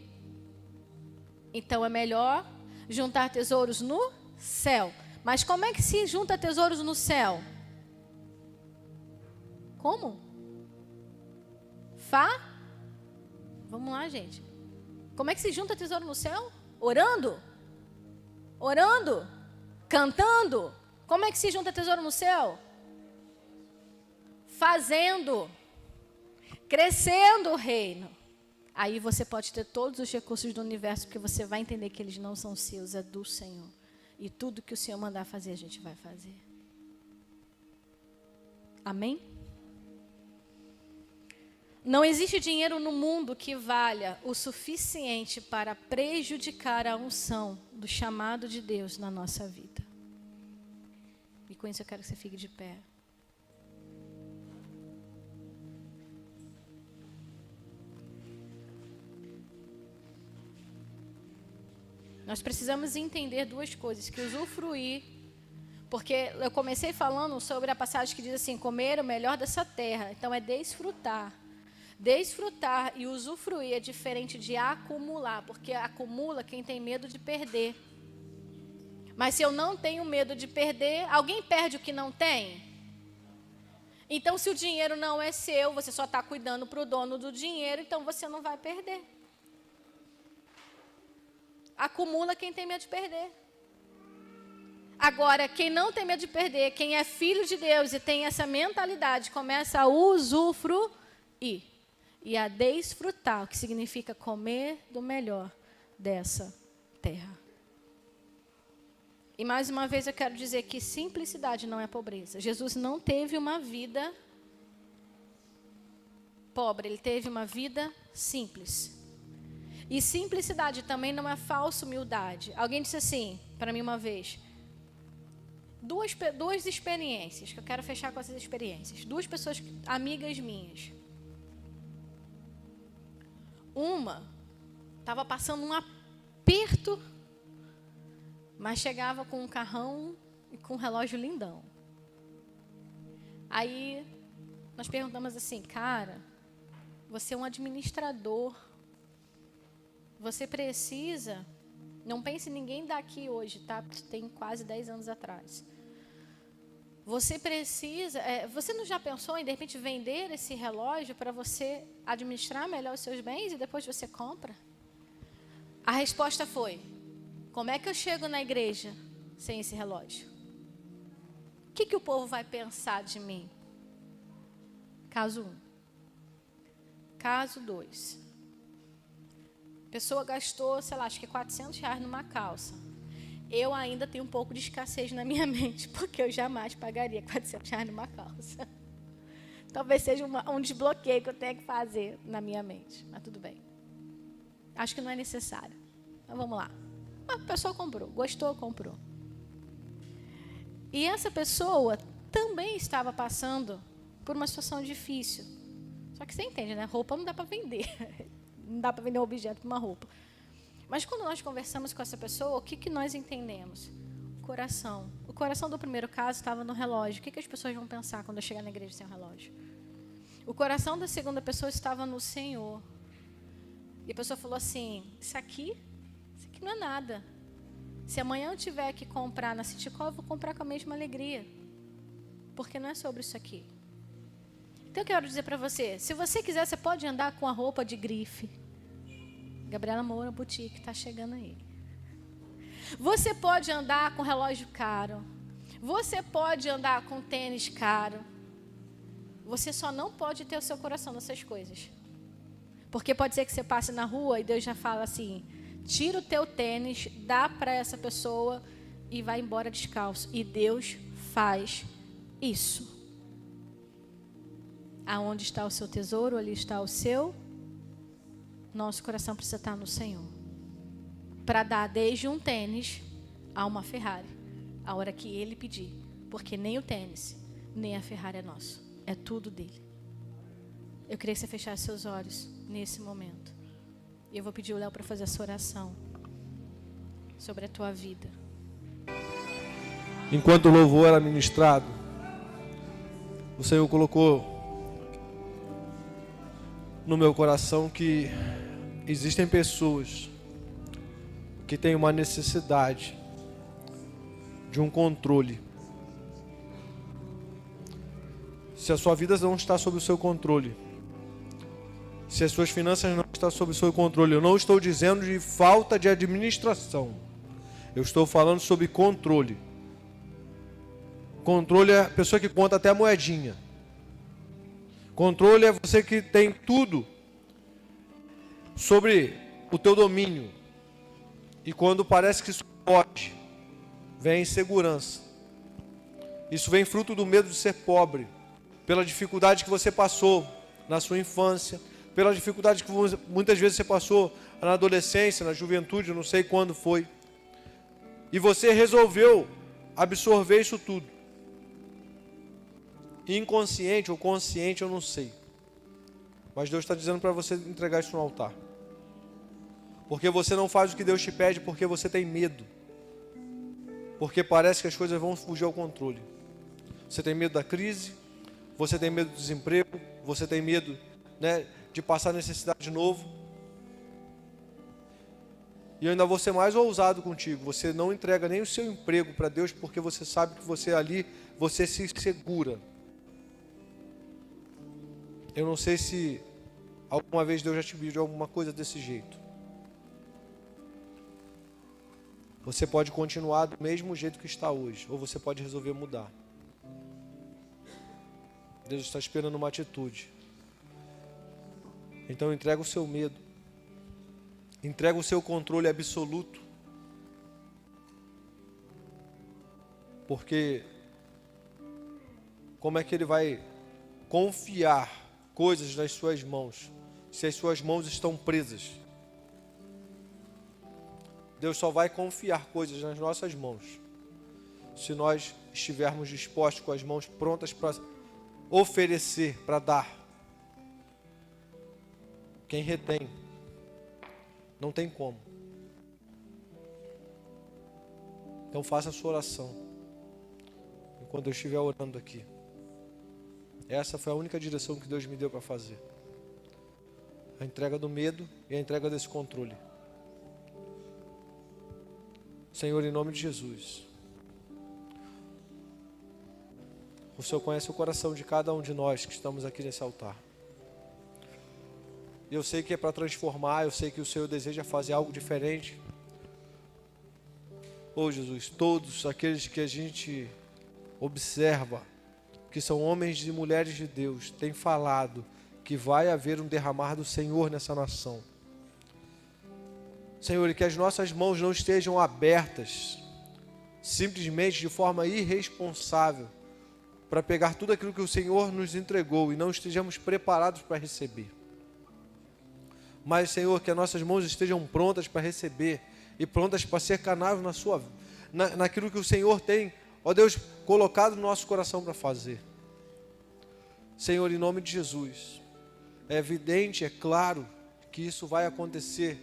Então é melhor juntar tesouros no céu. Mas como é que se junta tesouros no céu? Como? Vamos lá, gente. Como é que se junta tesouro no céu? Orando? Orando? Cantando? Como é que se junta tesouro no céu? Fazendo. Crescendo o reino. Aí você pode ter todos os recursos do universo, porque você vai entender que eles não são seus, é do Senhor. E tudo que o Senhor mandar fazer, a gente vai fazer. Amém? Não existe dinheiro no mundo que valha o suficiente para prejudicar a unção do chamado de Deus na nossa vida. E com isso eu quero que você fique de pé. Nós precisamos entender duas coisas, que usufruir, porque eu comecei falando sobre a passagem que diz assim, comer o melhor dessa terra, então é desfrutar. Desfrutar e usufruir é diferente de acumular, porque acumula quem tem medo de perder. Mas se eu não tenho medo de perder, alguém perde o que não tem? Então se o dinheiro não é seu, você só está cuidando para o dono do dinheiro, então você não vai perder. Acumula quem tem medo de perder. Agora, quem não tem medo de perder, quem é filho de Deus e tem essa mentalidade, começa a usufruir e a desfrutar, o que significa comer do melhor dessa terra. E mais uma vez eu quero dizer que simplicidade não é pobreza. Jesus não teve uma vida pobre, ele teve uma vida simples. E simplicidade também não é falsa humildade. Alguém disse assim, para mim uma vez, duas experiências, que eu quero fechar com essas experiências. Duas pessoas, amigas minhas. Uma estava passando um aperto, mas chegava com um carrão e com um relógio lindão. Aí nós perguntamos assim, cara, você é um administrador, você precisa, não pense em ninguém daqui hoje, tá? Tem quase 10 anos atrás. Você precisa, você não já pensou em de repente vender esse relógio para você administrar melhor os seus bens e depois você compra? A resposta foi, como é que eu chego na igreja sem esse relógio? O que o povo vai pensar de mim? Caso 1. Caso 2. A pessoa gastou, sei lá, acho que R$400 numa calça. eu ainda tenho um pouco de escassez na minha mente, porque eu jamais pagaria R$400 numa calça. Talvez seja um desbloqueio que eu tenha que fazer na minha mente, mas tudo bem. Acho que não é necessário. Então vamos lá. A pessoa comprou, gostou, comprou. E essa pessoa também estava passando por uma situação difícil. Só que você entende, né? Roupa não dá para vender. Não dá para vender um objeto para uma roupa. Mas quando nós conversamos com essa pessoa, o que nós entendemos? O coração. O coração do primeiro caso estava no relógio. O que as pessoas vão pensar quando eu chegar na igreja sem o relógio? O coração da segunda pessoa estava no Senhor. E a pessoa falou assim, isso aqui não é nada. Se amanhã eu tiver que comprar na Citicol, eu vou comprar com a mesma alegria. Porque não é sobre isso aqui. Então eu quero dizer para você, se você quiser, você pode andar com a roupa de grife. Gabriela Moura Boutique está chegando aí. Você pode andar com relógio caro. Você pode andar com tênis caro. Você só não pode ter o seu coração nessas coisas. Porque pode ser que você passe na rua e Deus já fala assim, tira o teu tênis, dá para essa pessoa e vai embora descalço. E Deus faz isso. Aonde está o seu tesouro, ali está o seu. Nosso coração precisa estar no Senhor. Para dar desde um tênis a uma Ferrari. A hora que Ele pedir. Porque nem o tênis, nem a Ferrari é nosso. É tudo dele. Eu queria que você fechasse seus olhos nesse momento. E eu vou pedir o Léo para fazer essa oração sobre a tua vida. Enquanto o louvor era ministrado, o Senhor colocou no meu coração que existem pessoas que têm uma necessidade de um controle. Se a sua vida não está sob o seu controle, se as suas finanças não estão sob o seu controle, eu não estou dizendo de falta de administração, eu estou falando sobre controle. Controle é a pessoa que conta até a moedinha. Controle é você que tem tudo sobre o teu domínio. E quando parece que isso pode, vem a insegurança. Isso vem fruto do medo de ser pobre, pela dificuldade que você passou na sua infância, pela dificuldade que muitas vezes você passou na adolescência, na juventude, eu não sei quando foi. E você resolveu absorver isso tudo. Inconsciente ou consciente, eu não sei. Mas Deus está dizendo para você entregar isso no altar. Porque você não faz o que Deus te pede porque você tem medo. Porque parece que as coisas vão fugir ao controle. Você tem medo da crise, você tem medo do desemprego, você tem medo, né, de passar necessidade de novo. E eu ainda vou ser mais ousado contigo. Você não entrega nem o seu emprego para Deus porque você sabe que você ali, você se segura. Eu não sei se alguma vez Deus já te pediu alguma coisa desse jeito. Você pode continuar do mesmo jeito que está hoje, ou você pode resolver mudar. Deus está esperando uma atitude. Então entrega o seu medo. Entrega o seu controle absoluto. Porque como é que ele vai confiar coisas nas suas mãos, se as suas mãos estão presas? Deus só vai confiar coisas nas nossas mãos se nós estivermos dispostos com as mãos prontas para oferecer, para dar. Quem retém, não tem como. Então faça a sua oração enquanto eu estiver orando aqui. Essa foi a única direção que Deus me deu para fazer. A entrega do medo e a entrega desse controle. Senhor, em nome de Jesus. O Senhor conhece o coração de cada um de nós que estamos aqui nesse altar. Eu sei que é para transformar, eu sei que o Senhor deseja fazer algo diferente. Oh Jesus, todos aqueles que a gente observa, que são homens e mulheres de Deus, têm falado que vai haver um derramar do Senhor nessa nação. Senhor, e que as nossas mãos não estejam abertas simplesmente de forma irresponsável, para pegar tudo aquilo que o Senhor nos entregou e não estejamos preparados para receber. Mas, Senhor, que as nossas mãos estejam prontas para receber e prontas para ser canais naquilo que o Senhor tem, ó Deus, colocado no nosso coração para fazer. Senhor, em nome de Jesus, é evidente, é claro que isso vai acontecer.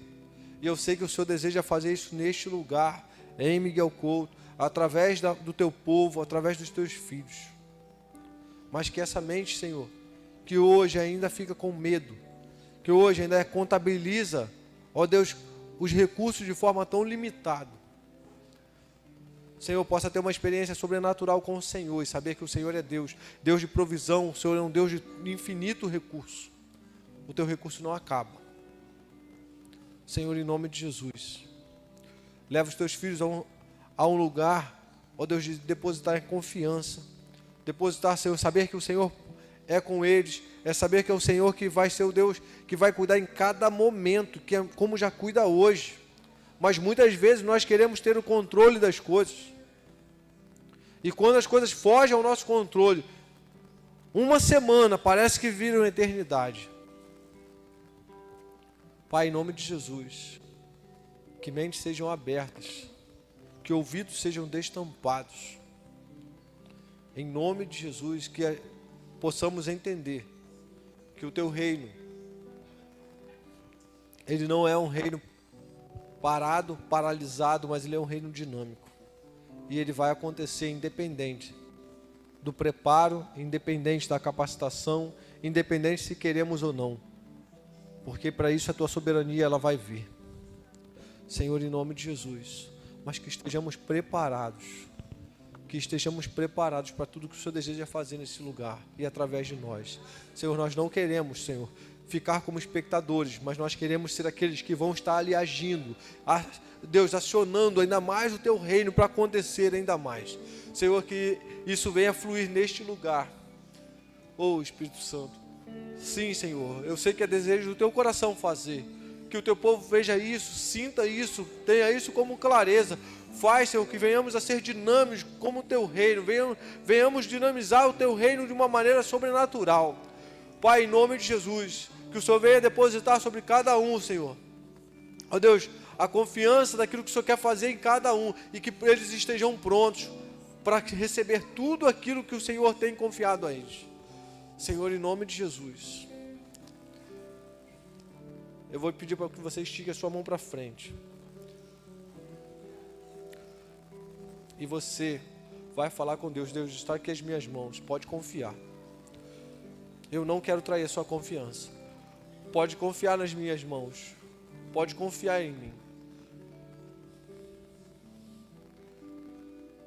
E eu sei que o Senhor deseja fazer isso neste lugar, em Miguel Couto, através do teu povo, através dos teus filhos. Mas que essa mente, Senhor, que hoje ainda fica com medo, que hoje ainda contabiliza, ó Deus, os recursos de forma tão limitada, Senhor, possa ter uma experiência sobrenatural com o Senhor e saber que o Senhor é Deus, Deus de provisão, o Senhor é um Deus de infinito recurso. O teu recurso não acaba. Senhor, em nome de Jesus, leva os teus filhos a um lugar, ó Deus, de depositar em confiança, depositar, Senhor, saber que o Senhor é com eles, é saber que é o Senhor que vai ser o Deus que vai cuidar em cada momento, que é como já cuida hoje. Mas muitas vezes nós queremos ter o controle das coisas. E quando as coisas fogem ao nosso controle, uma semana parece que vira uma eternidade. Pai, em nome de Jesus, que mentes sejam abertas, que ouvidos sejam destampados. Em nome de Jesus, que possamos entender que o teu reino, ele não é um reino parado, paralisado, mas ele é um reino dinâmico. E ele vai acontecer independente do preparo, independente da capacitação, independente se queremos ou não. Porque para isso a tua soberania ela vai vir. Senhor, em nome de Jesus, mas que estejamos preparados. Que estejamos preparados para tudo que o Senhor deseja fazer nesse lugar e através de nós. Senhor, nós não queremos, Senhor, ficar como espectadores, mas nós queremos ser aqueles que vão estar ali agindo, Deus, acionando ainda mais o teu reino para acontecer ainda mais. Senhor, que isso venha fluir neste lugar. Oh, Espírito Santo, sim, Senhor, eu sei que é desejo do teu coração fazer, que o teu povo veja isso, sinta isso, tenha isso como clareza. Faz, Senhor, que venhamos a ser dinâmicos como o teu reino, venhamos dinamizar o teu reino de uma maneira sobrenatural. Pai, em nome de Jesus, que o Senhor venha depositar sobre cada um, Senhor, ó Deus, a confiança daquilo que o Senhor quer fazer em cada um e que eles estejam prontos para receber tudo aquilo que o Senhor tem confiado a eles. Senhor, em nome de Jesus, eu vou pedir para que você estique a sua mão para frente. E você vai falar com Deus. Deus, está aqui as minhas mãos, pode confiar. Eu não quero trair a sua confiança. Pode confiar nas minhas mãos. Pode confiar em mim.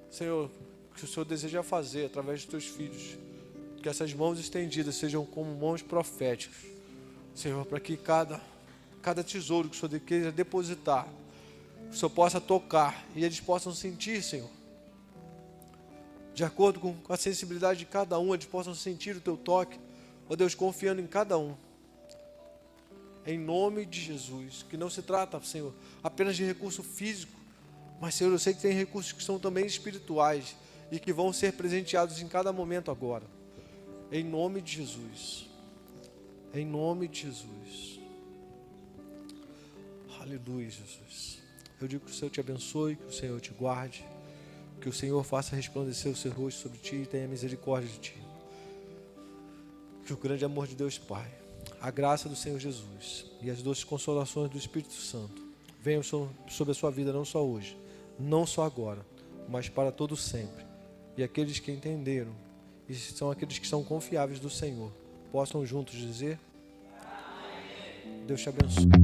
Senhor, o que o Senhor deseja fazer através dos teus filhos, que essas mãos estendidas sejam como mãos proféticas. Senhor, para que cada tesouro que o Senhor queira depositar, o Senhor possa tocar e eles possam sentir, Senhor. De acordo com a sensibilidade de cada um, eles possam sentir o teu toque. Ó Deus, confiando em cada um. Em nome de Jesus. Que não se trata, Senhor, apenas de recurso físico. Mas, Senhor, eu sei que tem recursos que são também espirituais. E que vão ser presenteados em cada momento agora. Em nome de Jesus. Em nome de Jesus. Aleluia, Jesus. Eu digo que o Senhor te abençoe, que o Senhor te guarde. Que o Senhor faça resplandecer o seu rosto sobre ti e tenha misericórdia de ti. Que o grande amor de Deus Pai, a graça do Senhor Jesus e as doces consolações do Espírito Santo venham sobre a sua vida não só hoje, não só agora, mas para todo sempre. E aqueles que entenderam e são aqueles que são confiáveis do Senhor, possam juntos dizer: Amém. Deus te abençoe.